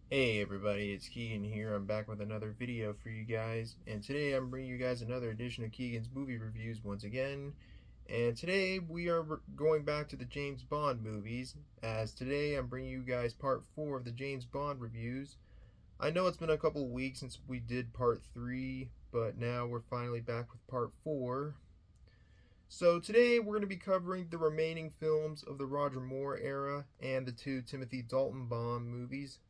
Hey everybody, it's Keagan here. I'm back with another video for you guys, and today I'm bringing you guys another edition of Keagan's movie reviews once again. And today we are going back to the James Bond movies, as today I'm bringing you guys part 4 of the James Bond reviews. I know it's been a couple of weeks since we did part 3, but now we're finally back with part 4. So today we're going to be covering the remaining films of the Roger Moore era and the two Timothy Dalton Bond movies.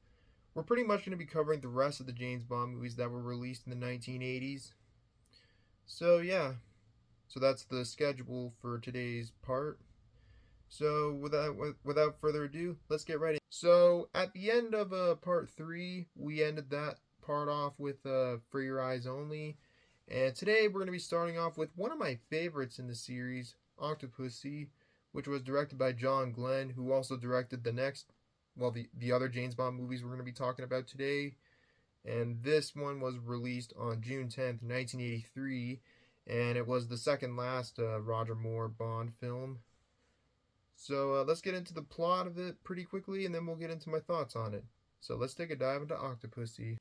We're pretty much going to be covering the rest of the James Bond movies that were released in the 1980s. So, yeah. So that's the schedule for today's part. So, without further ado, let's get right in. So, at the end of part 3, we ended that part off with For Your Eyes Only. And today we're going to be starting off with one of my favorites in the series, Octopussy, which was directed by John Glenn, who also directed the other James Bond movies we're going to be talking about today. And this one was released on June 10th, 1983, and it was the second last Roger Moore Bond film. So let's get into the plot of it pretty quickly, and then we'll get into my thoughts on it. So let's take a dive into Octopussy.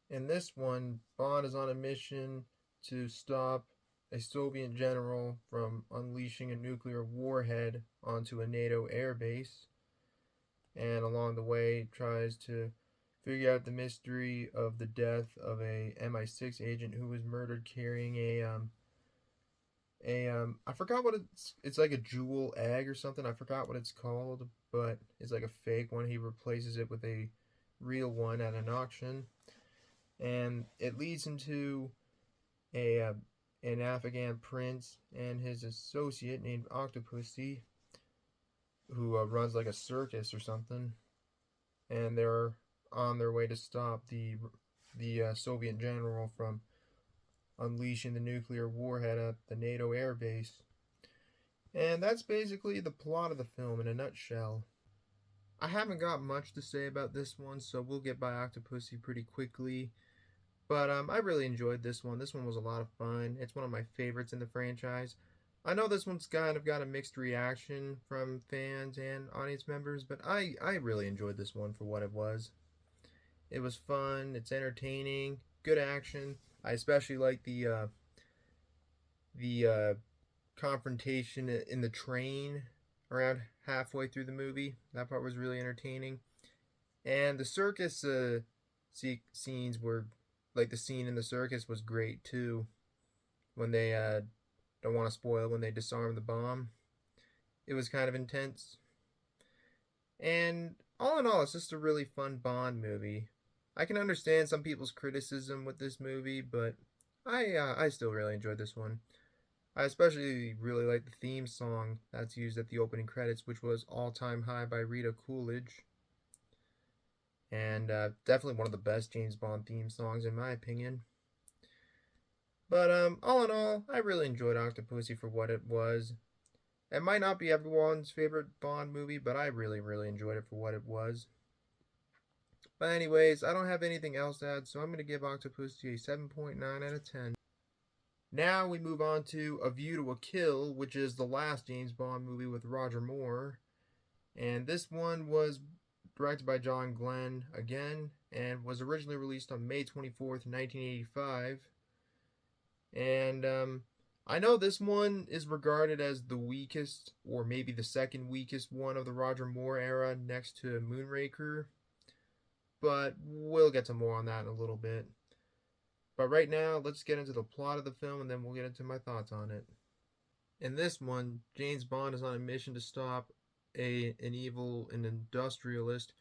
In this one, Bond is on a mission to stop a Soviet general from unleashing a nuclear warhead onto a NATO airbase, and along the way tries to figure out the mystery of the death of a MI6 agent who was murdered carrying a I forgot what it's like a jewel egg or something. I forgot what it's called, but it's like a fake one. He replaces it with a real one at an auction, and it leads him to a an Afghan prince and his associate named Octopussy, who runs like a circus or something, and they're on their way to stop the Soviet general from unleashing the nuclear warhead at the NATO air base. And that's basically the plot of the film in a nutshell. I haven't got much to say about this one, so we'll get by Octopussy pretty quickly. But I really enjoyed this one. This one was a lot of fun. It's one of my favorites in the franchise. I know this one's kind of got a mixed reaction from fans and audience members, but I really enjoyed this one for what it was. It was fun. It's entertaining. Good action. I especially like the confrontation in the train around halfway through the movie. That part was really entertaining. And the circus scenes were like the scene in the circus was great too. When they don't want to spoil when they disarm the bomb, it was kind of intense. And all in all, it's just a really fun Bond movie. I can understand some people's criticism with this movie, but I still really enjoyed this one. I especially really like the theme song that's used at the opening credits, which was All Time High by Rita Coolidge. And definitely one of the best James Bond theme songs, in my opinion. But all in all, I really enjoyed Octopussy for what it was. It might not be everyone's favorite Bond movie, but I really, really enjoyed it for what it was. But anyways, I don't have anything else to add, so I'm going to give Octopussy a 7.9 out of 10. Now we move on to A View to a Kill, which is the last James Bond movie with Roger Moore. And this one was directed by John Glenn again, and was originally released on May 24th, 1985. And I know this one is regarded as the weakest, or maybe the second weakest one of the Roger Moore era, next to Moonraker. But we'll get to more on that in a little bit. But right now, let's get into the plot of the film, and then we'll get into my thoughts on it. In this one, James Bond is on a mission to stop an industrialist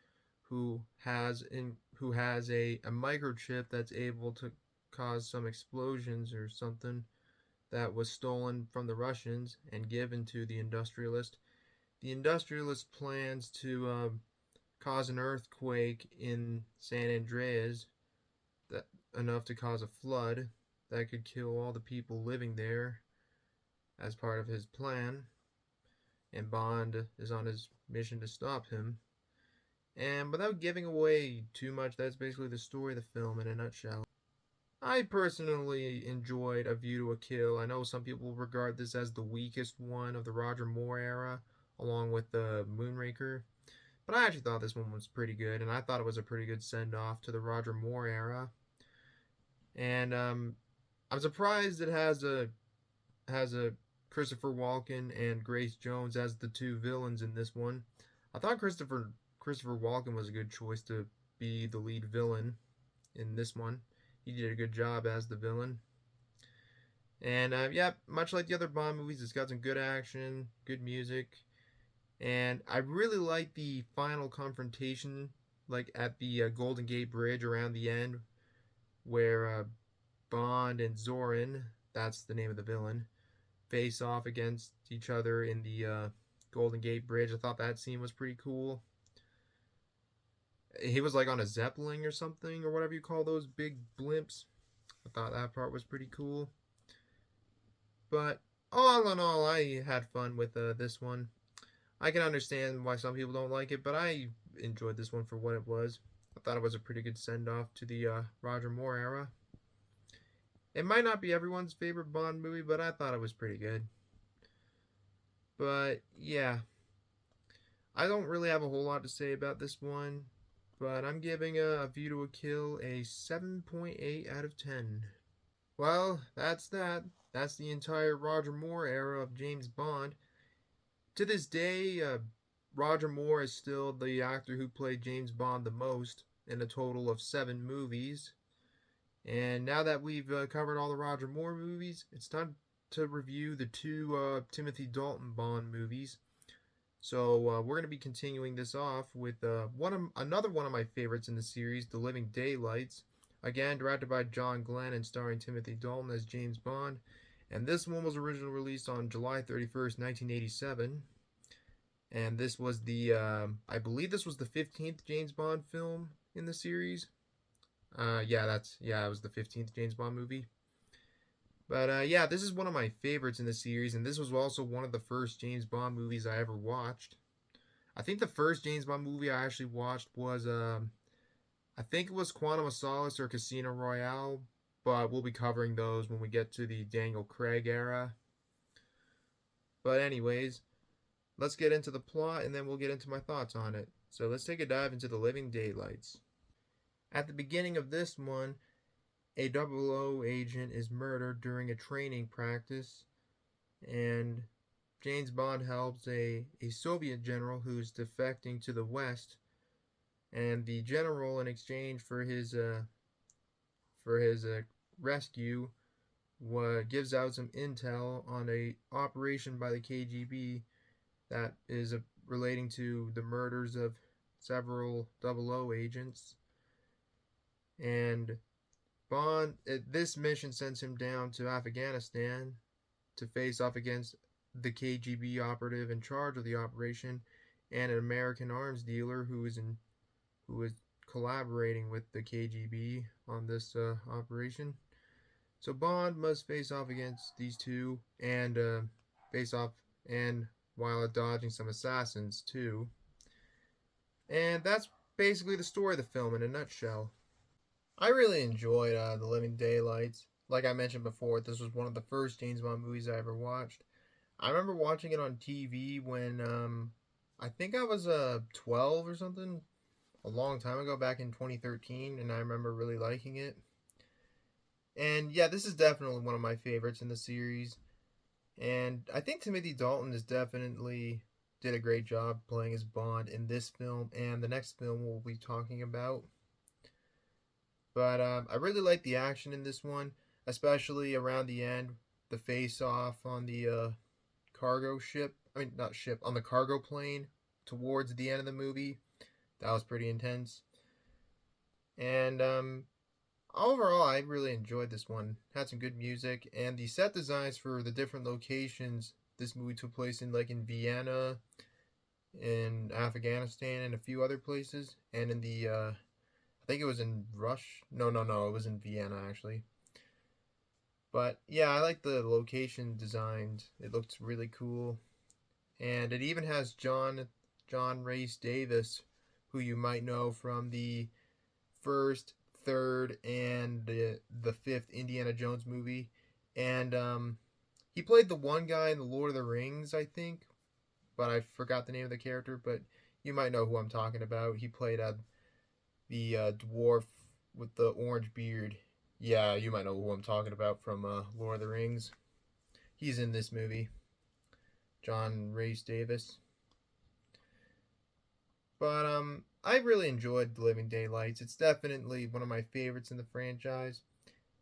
who has a microchip that's able to cause some explosions or something that was stolen from the Russians and given to the industrialist. The industrialist plans to cause an earthquake in San Andreas, that enough to cause a flood that could kill all the people living there as part of his plan. And Bond is on his mission to stop him. And without giving away too much, that's basically the story of the film in a nutshell. I personally enjoyed A View to a Kill. I know some people regard this as the weakest one of the Roger Moore era, along with the Moonraker. But I actually thought this one was pretty good, and I thought it was a pretty good send off to the Roger Moore era. And I'm surprised it has a Christopher Walken and Grace Jones as the two villains in this one. I thought Christopher Walken was a good choice to be the lead villain in this one. He did a good job as the villain. And yeah, much like the other Bond movies, it's got some good action, good music, and I really like the final confrontation, like at the Golden Gate Bridge around the end, where Bond and Zorin, that's the name of the villain, face off against each other in the Golden Gate Bridge. I thought that scene was pretty cool. He was like on a Zeppelin or something, or whatever you call those big blimps. I thought that part was pretty cool. But all in all, I had fun with this one. I can understand why some people don't like it, but I enjoyed this one for what it was. I thought it was a pretty good send off to the Roger Moore era. It might not be everyone's favorite Bond movie, but I thought it was pretty good. But yeah, I don't really have a whole lot to say about this one, but I'm giving A View to a Kill a 7.8 out of 10. Well, that's that. That's the entire Roger Moore era of James Bond. To this day, Roger Moore is still the actor who played James Bond the most in a total of 7 movies. And now that we've covered all the Roger Moore movies, it's time to review the 2 Timothy Dalton Bond movies. So we're going to be continuing this off with another one of my favorites in the series, The Living Daylights. Again, directed by John Glenn and starring Timothy Dalton as James Bond. And this one was originally released on July 31st, 1987. And this was I believe this was the 15th James Bond film in the series. It was the 15th James Bond movie. But yeah, this is one of my favorites in the series, and this was also one of the first James Bond movies I ever watched. I think the first James Bond movie I actually watched was, I think it was Quantum of Solace or Casino Royale, but we'll be covering those when we get to the Daniel Craig era. But anyways, let's get into the plot, and then we'll get into my thoughts on it. So let's take a dive into The Living Daylights. At the beginning of this one, a 00 agent is murdered during a training practice, and James Bond helps a Soviet general who's defecting to the West, and the general, in exchange for his rescue, gives out some intel on a operation by the KGB that is relating to the murders of several 00 agents. And Bond, this mission sends him down to Afghanistan to face off against the KGB operative in charge of the operation and an American arms dealer who is collaborating with the KGB on this operation. So Bond must face off against these two and while dodging some assassins too. And that's basically the story of the film in a nutshell. I really enjoyed The Living Daylights. Like I mentioned before, this was one of the first James Bond movies I ever watched. I remember watching it on TV when I think I was 12 or something, a long time ago, back in 2013, and I remember really liking it. And yeah, this is definitely one of my favorites in the series. And I think Timothy Dalton is definitely did a great job playing as Bond in this film and the next film we'll be talking about. But I really like the action in this one, especially around the end, the face-off on the cargo ship. I mean, not ship, on the cargo plane towards the end of the movie. That was pretty intense. And overall, I really enjoyed this one. Had some good music, and the set designs for the different locations this movie took place in, like in Vienna, in Afghanistan, and a few other places, and in the I think it was in No, it was in Vienna actually. But yeah, I like the location designs. It looks really cool, and it even has John Rhys Davis, who you might know from the first, third, and the fifth Indiana Jones movie, and he played the one guy in the Lord of the Rings, I think, but I forgot the name of the character. But You might know who I'm talking about. He played the dwarf with the orange beard. Yeah, you might know who I'm talking about from Lord of the Rings. He's in this movie. John Rhys Davis. But I really enjoyed The Living Daylights. It's definitely one of my favorites in the franchise.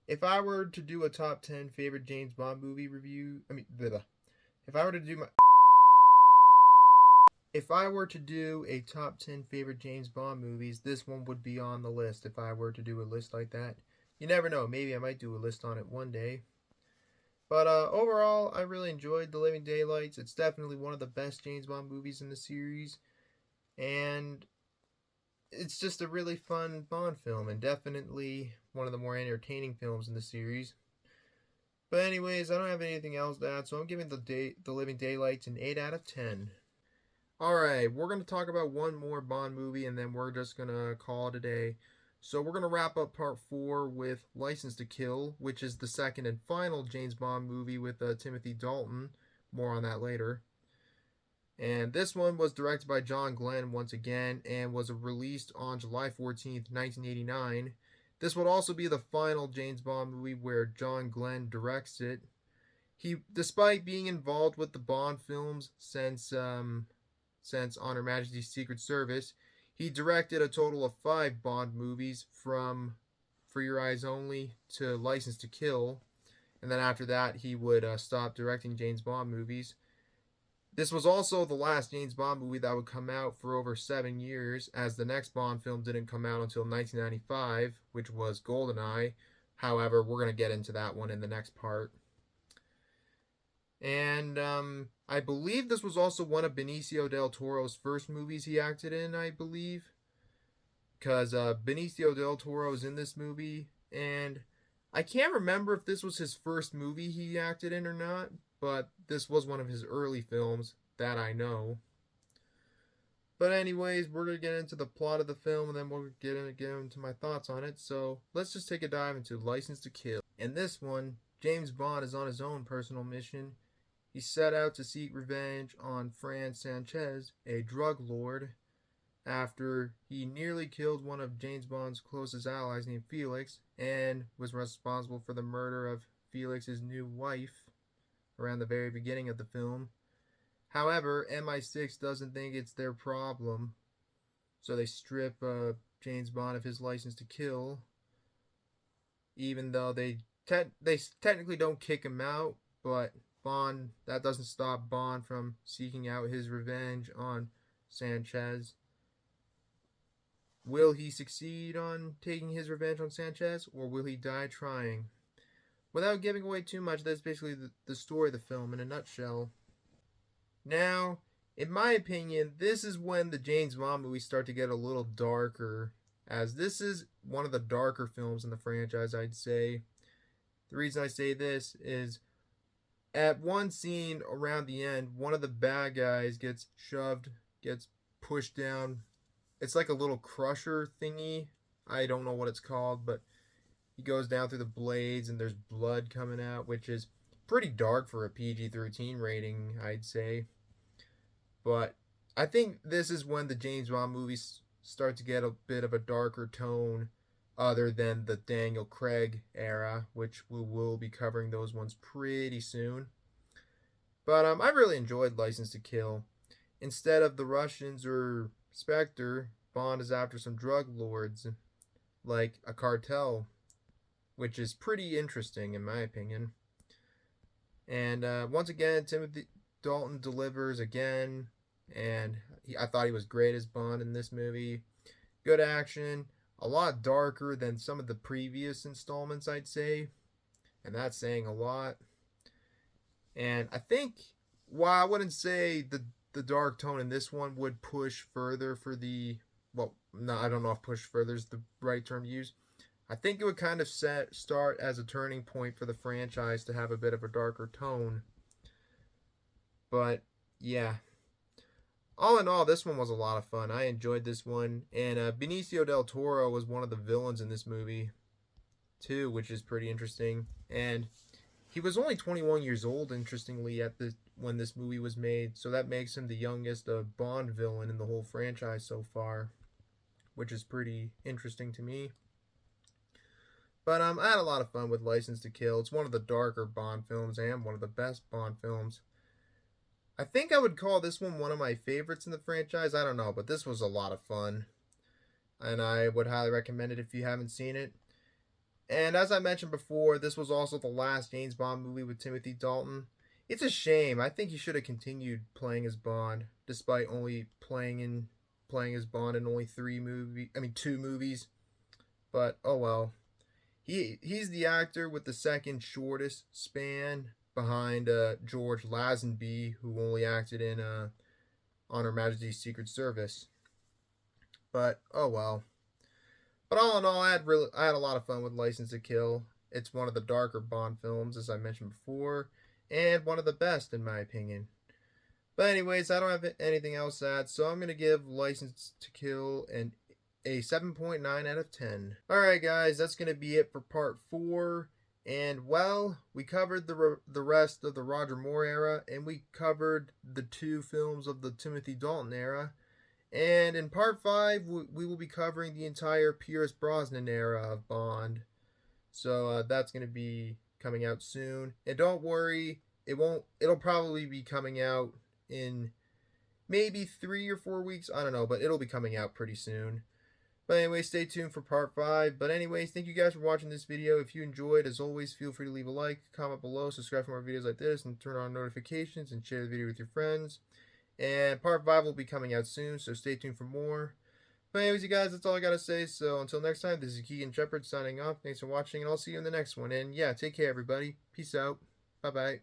If I were to do a top 10 favorite James Bond movie review, if I were to do my if I were to do a top 10 favorite James Bond movies, this one would be on the list if I were to do a list like that. You never know, maybe I might do a list on it one day. But overall, I really enjoyed The Living Daylights. It's definitely one of the best James Bond movies in the series. And it's just a really fun Bond film, and definitely one of the more entertaining films in the series. But anyways, I don't have anything else to add, so I'm giving The Living Daylights an 8 out of 10. Alright, we're going to talk about one more Bond movie, and then we're just going to call it a day. So we're going to wrap up part 4 with License to Kill, which is the second and final James Bond movie with Timothy Dalton. More on that later. And this one was directed by John Glenn once again and was released on July 14th, 1989. This would also be the final James Bond movie where John Glenn directs it. He, despite being involved with the Bond films since On Her Majesty's Secret Service, he directed a total of 5 Bond movies from For Your Eyes Only to License to Kill. And then after that, he would stop directing James Bond movies. This was also the last James Bond movie that would come out for over 7 years, as the next Bond film didn't come out until 1995, which was GoldenEye. However, we're going to get into that one in the next part. And I believe this was also one of Benicio del Toro's first movies he acted in, I believe. Because Benicio del Toro is in this movie, and I can't remember if this was his first movie he acted in or not, but this was one of his early films, that I know. But anyways, we're going to get into the plot of the film, and then we'll get into my thoughts on it. So let's just take a dive into License to Kill. In this one, James Bond is on his own personal mission. He set out to seek revenge on Fran Sanchez, a drug lord, after he nearly killed one of James Bond's closest allies named Felix, and was responsible for the murder of Felix's new wife around the very beginning of the film. However, MI6 doesn't think it's their problem, so they strip James Bond of his license to kill, even though they technically don't kick him out, but that doesn't stop Bond from seeking out his revenge on Sanchez. Will he succeed on taking his revenge on Sanchez, or will he die trying? Without giving away too much, that's basically the story of the film in a nutshell. Now, in my opinion, this is when the James Bond movies start to get a little darker, as this is one of the darker films in the franchise, I'd say. The reason I say this is, at one scene around the end, one of the bad guys gets pushed down. It's like a little crusher thingy. I don't know what it's called, but he goes down through the blades and there's blood coming out, which is pretty dark for a PG-13 rating, I'd say. But I think this is when the James Bond movies start to get a bit of a darker tone, other than the Daniel Craig era, which we will be covering those ones pretty soon. But I really enjoyed License to Kill. Instead of the Russians or Spectre, Bond is after some drug lords, like a cartel, which is pretty interesting in my opinion. And once again, Timothy Dalton delivers again, and I thought he was great as Bond in this movie. Good action, a lot darker than some of the previous installments, I'd say, and that's saying a lot. And I think, while I wouldn't say the dark tone in this one would push further for I don't know if push further is the right term to use. I think it would kind of start as a turning point for the franchise to have a bit of a darker tone. But yeah, all in all, this one was a lot of fun. I enjoyed this one, and Benicio del Toro was one of the villains in this movie too, which is pretty interesting. And he was only 21 years old, interestingly, when this movie was made, so that makes him the youngest Bond villain in the whole franchise so far, which is pretty interesting to me. But I had a lot of fun with License to Kill. It's one of the darker Bond films and one of the best Bond films. I think I would call this one of my favorites in the franchise. I don't know, but this was a lot of fun, and I would highly recommend it if you haven't seen it. And as I mentioned before, this was also the last James Bond movie with Timothy Dalton. It's a shame. I think he should have continued playing as Bond, despite only playing as Bond in only two movies. But oh well. He's the actor with the second shortest span behind George Lazenby, who only acted in On Her Majesty's Secret Service. But oh well. But all in all, I had a lot of fun with License to Kill. It's one of the darker Bond films, as I mentioned before, and one of the best in my opinion. But anyways, I don't have anything else to add, so I'm gonna give License to Kill a 7.9 out of 10. Alright guys, that's going to be it for part 4. And well, we covered the rest of the Roger Moore era, and we covered the 2 films of the Timothy Dalton era. And in part 5, we will be covering the entire Pierce Brosnan era of Bond. So that's going to be coming out soon. And don't worry, it'll probably be coming out in maybe 3 or 4 weeks. I don't know, but it'll be coming out pretty soon. But anyway, stay tuned for part 5. But anyways, thank you guys for watching this video. If you enjoyed, as always, feel free to leave a like, comment below, subscribe for more videos like this, and turn on notifications, and share the video with your friends. And part 5 will be coming out soon, so stay tuned for more. But anyways, you guys, that's all I gotta say. So until next time, this is Keagan Shepherd signing off. Thanks for watching, and I'll see you in the next one. And yeah, take care, everybody. Peace out. Bye-bye.